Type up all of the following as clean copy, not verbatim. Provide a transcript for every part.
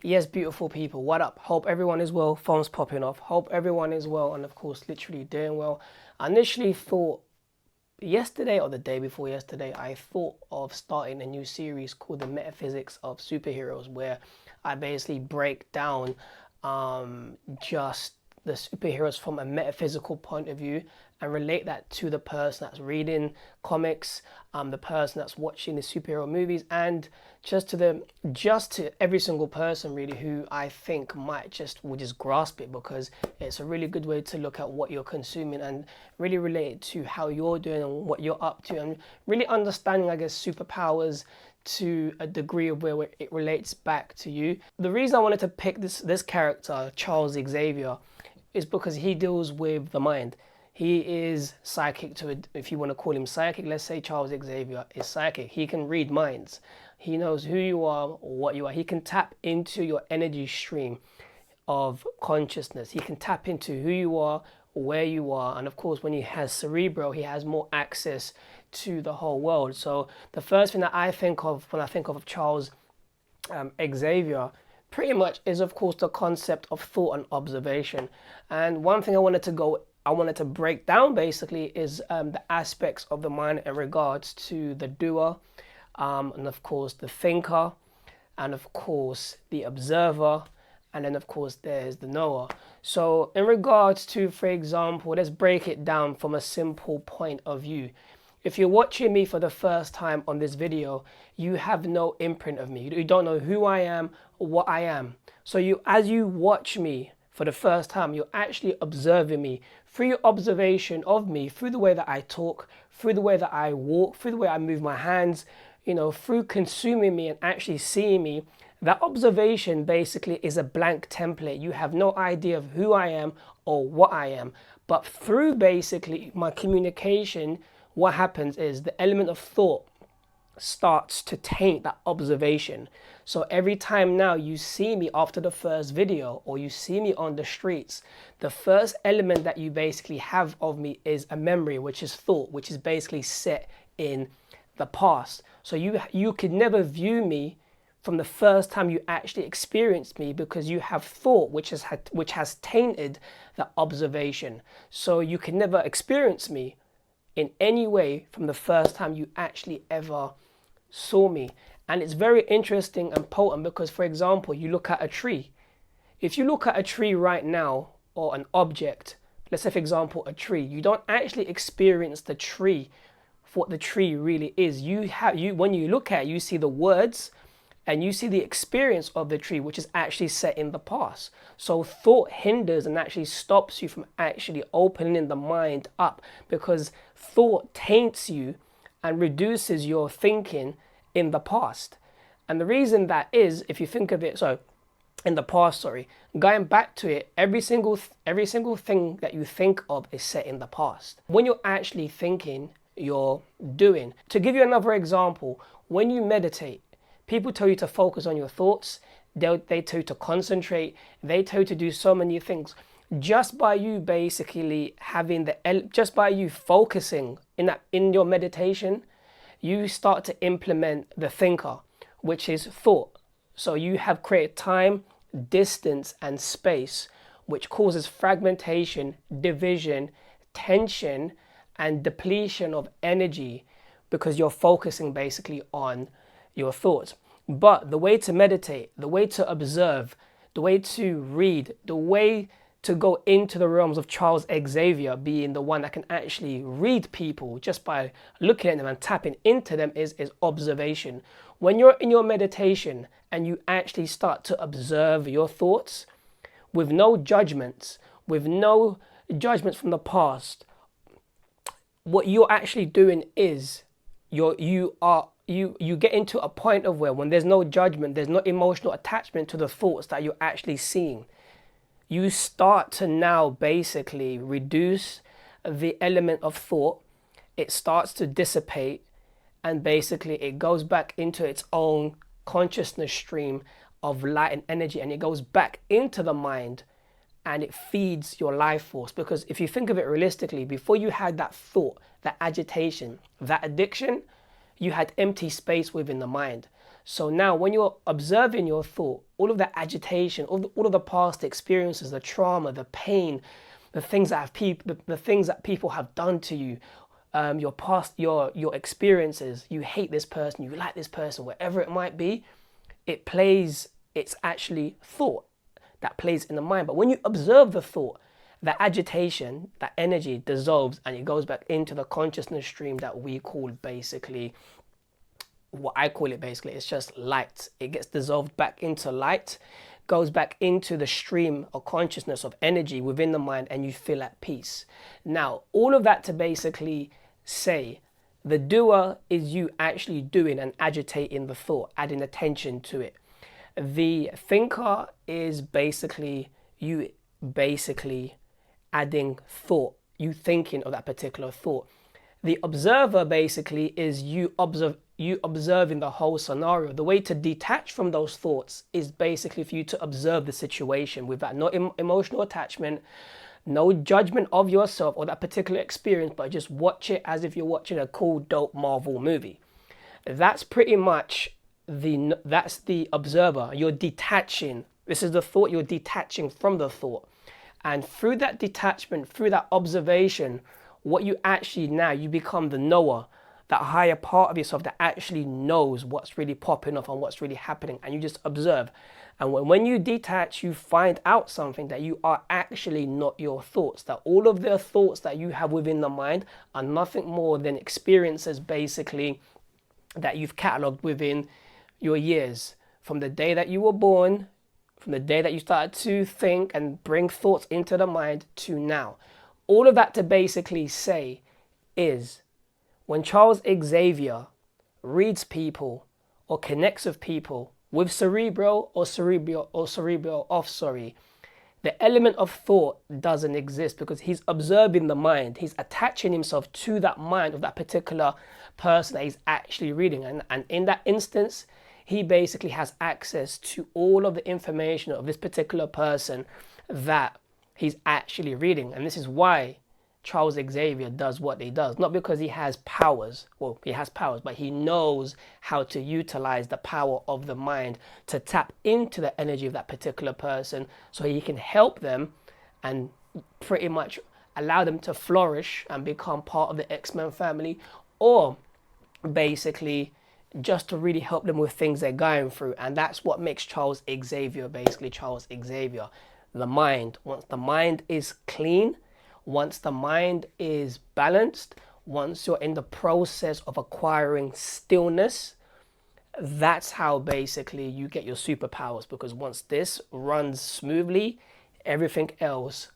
Yes, beautiful people, what up? Hope everyone is well. Phone's popping off. Hope everyone is well, and of course, literally doing well. I initially thought yesterday or the day before yesterday, I thought of starting a new series called the Metaphysics of Superheroes, where I basically break down just the superheroes from a metaphysical point of view and relate that to the person that's reading comics, the person that's watching the superhero movies, and just to every single person really who I think will just grasp it, because it's a really good way to look at what you're consuming and really relate it to how you're doing and what you're up to, and really understanding, I guess, superpowers to a degree of where it relates back to you. The reason I wanted to pick this character, Charles Xavier, is because he deals with the mind. He is psychic to it, if you want to call him psychic. Let's say Charles Xavier is psychic. He can read minds. He knows who you are, what you are. He can tap into your energy stream of consciousness. He can tap into who you are, where you are, and of course, when he has cerebral, he has more access to the whole world. So the first thing that I think of when I think of Charles Xavier pretty much is, of course, the concept of thought and observation. And one thing I wanted to break down basically is the aspects of the mind in regards to the doer, and of course the thinker, and of course the observer, and then of course there's the knower. So in regards to, for example, let's break it down from a simple point of view. If you're watching me for the first time on this video, you have no imprint of me. You don't know who I am or what I am. So as you watch me for the first time, you're actually observing me through your observation of me, through the way that I talk, through the way that I walk, through the way I move my hands, through consuming me and actually seeing me. That observation basically is a blank template. You have no idea of who I am or what I am. But through basically my communication, what happens is the element of thought starts to taint that observation. So every time now you see me after the first video, or you see me on the streets, the first element that you basically have of me is a memory, which is thought, which is basically set in the past. So you could never view me from the first time you actually experienced me, because you have thought which has tainted the observation. So you can never experience me in any way from the first time you actually ever saw me. And it's very interesting and potent because, for example, you look at a tree. If you look at a tree right now, or an object, let's say for example a tree, you don't actually experience the tree for what the tree really is. When you look at it, you see the words and you see the experience of the tree, which is actually set in the past. So thought hinders and actually stops you from actually opening the mind up, because thought taints you and reduces your thinking in the past. And the reason that is, if you think of it, going back to it, every single thing that you think of is set in the past. When you're actually thinking, you're doing. To give you another example, when you meditate, people tell you to focus on your thoughts. They tell you to concentrate. They tell you to do so many things. Just by you basically just by you focusing in your meditation, you start to implement the thinker, which is thought. So you have created time, distance, and space, which causes fragmentation, division, tension, and depletion of energy, because you're focusing basically on your thoughts. But the way to meditate, the way to observe, the way to read, the way to go into the realms of Charles Xavier, being the one that can actually read people just by looking at them and tapping into them, is observation. When you're in your meditation and you actually start to observe your thoughts with no judgments, from the past, what you're actually doing is you get into a point of where, when there's no judgment, there's no emotional attachment to the thoughts that you're actually seeing, you start to now basically reduce the element of thought. It starts to dissipate, and basically it goes back into its own consciousness stream of light and energy, and it goes back into the mind and it feeds your life force. Because if you think of it realistically, before you had that thought, that agitation, that addiction, you had empty space within the mind. So now when you're observing your thought, all of that agitation, all of the past experiences, the trauma, the pain, the things that people have done to you, your past, your experiences. You hate this person, you like this person, whatever it might be. It's actually thought that plays in the mind. But when you observe the thought, that agitation, that energy dissolves and it goes back into the consciousness stream that we call basically, what I call it basically, it's just light. It gets dissolved back into light, goes back into the stream of consciousness of energy within the mind, and you feel at peace. Now, all of that to basically say the doer is you actually doing and agitating the thought, adding attention to it. The thinker is basically you adding thought, you thinking of that particular thought. The observer basically is you observing the whole scenario. The way to detach from those thoughts is basically for you to observe the situation with that no emotional attachment, no judgment of yourself or that particular experience, but just watch it as if you're watching a cool, dope Marvel movie. That's pretty much that's the observer. You're detaching. This is the thought. You're detaching from the thought. And through that detachment, through that observation, what you actually now, you become the knower, that higher part of yourself that actually knows what's really popping off and what's really happening. And you just observe. And when you detach, you find out something, that you are actually not your thoughts, that all of the thoughts that you have within the mind are nothing more than experiences basically that you've catalogued within your years, from the day that you were born, from the day that you started to think and bring thoughts into the mind to now. All of that to basically say is, when Charles Xavier reads people or connects with people with cerebral off, the element of thought doesn't exist, because he's observing the mind. He's attaching himself to that mind of that particular person that he's actually reading. And in that instance, he basically has access to all of the information of this particular person that he's actually reading. And this is why Charles Xavier does what he does. Not because he has powers. Well, he has powers, but he knows how to utilize the power of the mind to tap into the energy of that particular person, so he can help them and pretty much allow them to flourish and become part of the X-Men family, or basically just to really help them with things they're going through. And that's what makes Charles Xavier basically Charles Xavier. The mind. Once the mind is clean, once the mind is balanced, once you're in the process of acquiring stillness, that's how basically you get your superpowers. Because once this runs smoothly, everything else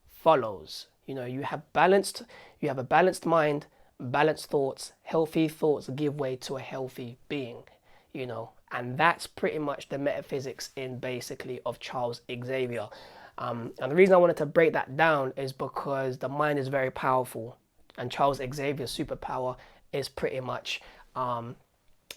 follows. You know, you have a balanced mind, balanced thoughts. Healthy thoughts give way to a healthy being, you know. And that's pretty much the metaphysics in basically of Charles Xavier. And the reason I wanted to break that down is because the mind is very powerful, and Charles Xavier's superpower is pretty much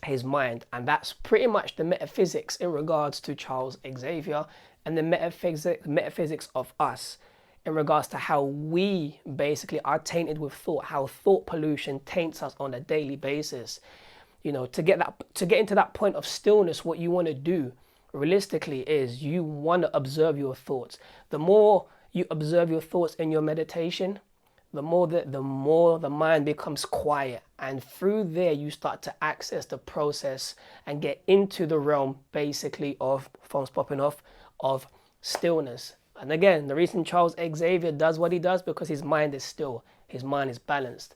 his mind. And that's pretty much the metaphysics in regards to Charles Xavier, and the metaphysics of us in regards to how we basically are tainted with thought, how thought pollution taints us on a daily basis. You know, to get into that point of stillness, what you want to do realistically is you want to observe your thoughts. The more you observe your thoughts in your meditation, the more the mind becomes quiet, and through there you start to access the process and get into the realm basically of phones popping off of stillness. And again, the reason Charles Xavier does what he does, because his mind is still, his mind is balanced,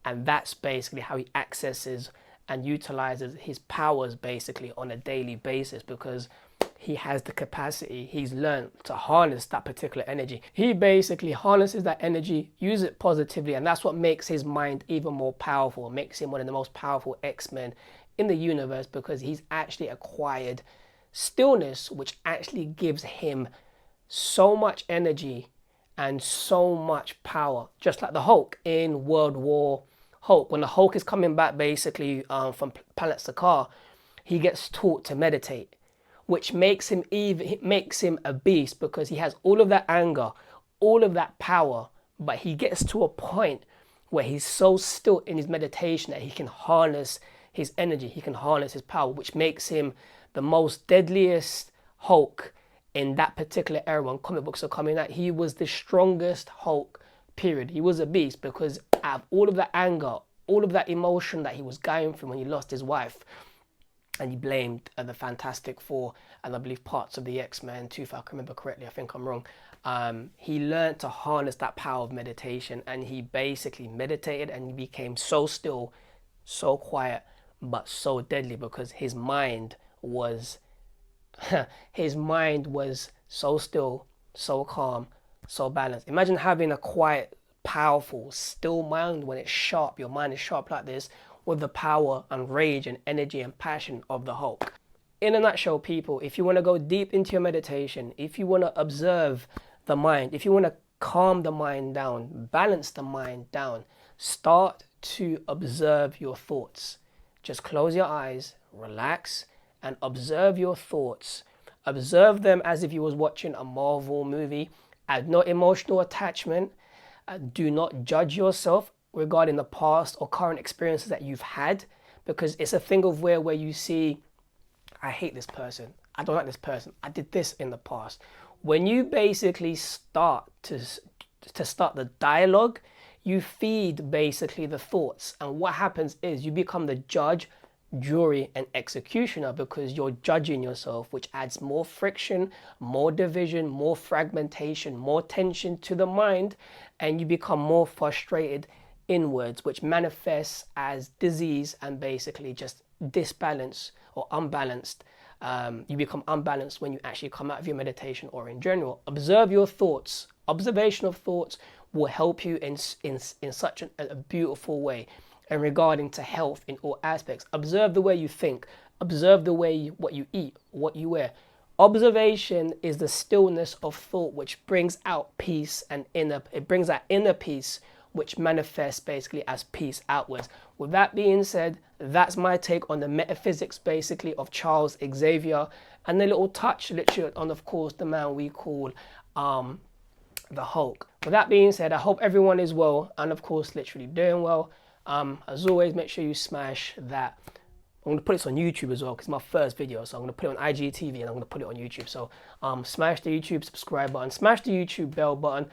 and that's basically how he accesses and utilizes his powers basically on a daily basis, because he has the capacity, he's learned to harness that particular energy. He basically harnesses that energy, uses it positively, and that's what makes his mind even more powerful, makes him one of the most powerful X-Men in the universe, because he's actually acquired stillness, which actually gives him so much energy and so much power. Just like the Hulk in World War Hulk, when the Hulk is coming back basically from Planet Sakaar, he gets taught to meditate, which makes him a beast, because he has all of that anger, all of that power, but he gets to a point where he's so still in his meditation that he can harness his energy, he can harness his power, which makes him the most deadliest Hulk in that particular era when comic books are coming out. He was the strongest Hulk, period. He was a beast because out of all of that anger, all of that emotion that he was going through when he lost his wife, and he blamed the Fantastic Four and I believe parts of the X-Men too, if I can remember correctly. I think I'm wrong. He learned to harness that power of meditation, and he basically meditated and he became so still, so quiet, but so deadly because his mind was so still, so calm, so balanced. Imagine having a quiet, powerful, still mind when it's sharp. Your mind is sharp like this, with the power and rage and energy and passion of the Hulk. In a nutshell, people, if you want to go deep into your meditation, if you want to observe the mind, if you want to calm the mind down, balance the mind down, start to observe your thoughts. Just close your eyes, relax, and observe your thoughts. Observe them as if you was watching a Marvel movie. Add no emotional attachment. Do not judge yourself regarding the past or current experiences that you've had, because it's a thing of where you see, I hate this person, I don't like this person, I did this in the past. When you basically start to start the dialogue, you feed basically the thoughts, and what happens is you become the judge, jury and executioner, because you're judging yourself, which adds more friction, more division, more fragmentation, more tension to the mind, and you become more frustrated inwards, which manifests as disease and basically just disbalance or unbalanced. You become unbalanced when you actually come out of your meditation or in general. Observe your thoughts. Observation of thoughts will help you in such a beautiful way. And regarding to health in all aspects, observe the way you think, observe the way what you eat, what you wear. Observation is the stillness of thought, which brings out peace and it brings out inner peace, which manifests basically as peace outwards. With that being said, that's my take on the metaphysics basically of Charles Xavier, and a little touch literally on, of course, the man we call the Hulk. With that being said, I hope everyone is well and of course literally doing well. As always, make sure you smash that. I'm going to put this on YouTube as well because it's my first video, so I'm going to put it on IGTV and I'm going to put it on YouTube. So smash the YouTube subscribe button, smash the YouTube bell button,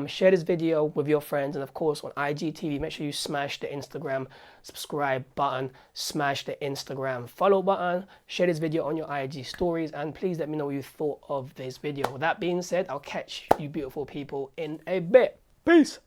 share this video with your friends, and of course on IGTV, make sure you smash the Instagram subscribe button, smash the Instagram follow button, share this video on your IG stories, and please let me know what you thought of this video. With that being said, I'll catch you beautiful people in a bit. Peace.